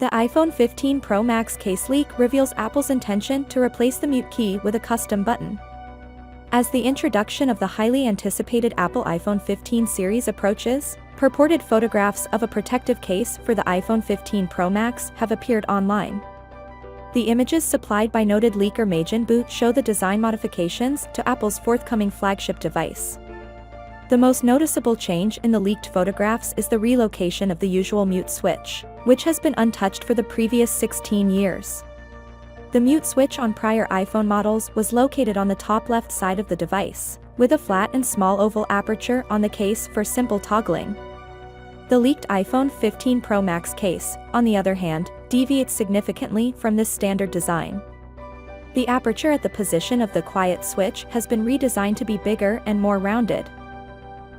The iPhone 15 Pro Max case leak reveals Apple's intention to replace the mute key with a custom button. As the introduction of the highly anticipated Apple iPhone 15 series approaches, purported photographs of a protective case for the iPhone 15 Pro Max have appeared online. The images supplied by noted leaker Majin Boot show the design modifications to Apple's forthcoming flagship device. The most noticeable change in the leaked photographs is the relocation of the usual mute switch, which has been untouched for the previous 16 years. The mute switch on prior iPhone models was located on the top left side of the device, with a flat and small oval aperture on the case for simple toggling. The leaked iPhone 15 Pro Max case, on the other hand, deviates significantly from this standard design. The aperture at the position of the quiet switch has been redesigned to be bigger and more rounded.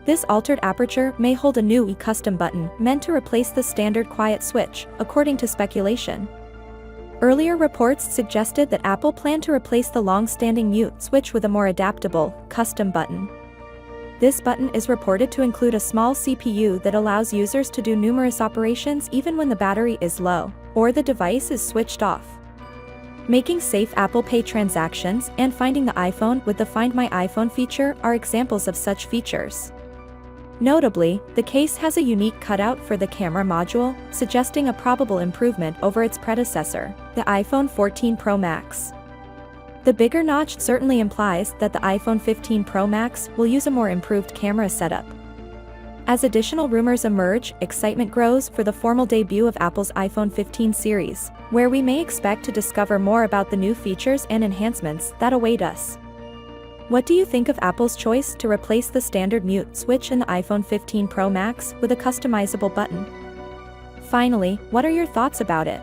This altered aperture may hold a new custom button meant to replace the standard quiet switch, according to speculation. Earlier reports suggested that Apple planned to replace the long-standing mute switch with a more adaptable, custom button. This button is reported to include a small CPU that allows users to do numerous operations even when the battery is low, or the device is switched off. Making safe Apple Pay transactions and finding the iPhone with the Find My iPhone feature are examples of such features. Notably, the case has a unique cutout for the camera module, suggesting a probable improvement over its predecessor, the iPhone 14 Pro Max. The bigger notch certainly implies that the iPhone 15 Pro Max will use a more improved camera setup. As additional rumors emerge, excitement grows for the formal debut of Apple's iPhone 15 series, where we may expect to discover more about the new features and enhancements that await us. What do you think of Apple's choice to replace the standard mute switch in the iPhone 15 Pro Max with a customizable button? Finally, what are your thoughts about it?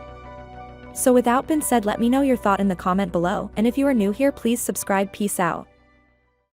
So without being said, let me know your thought in the comment below, and if you are new here, please subscribe. Peace out.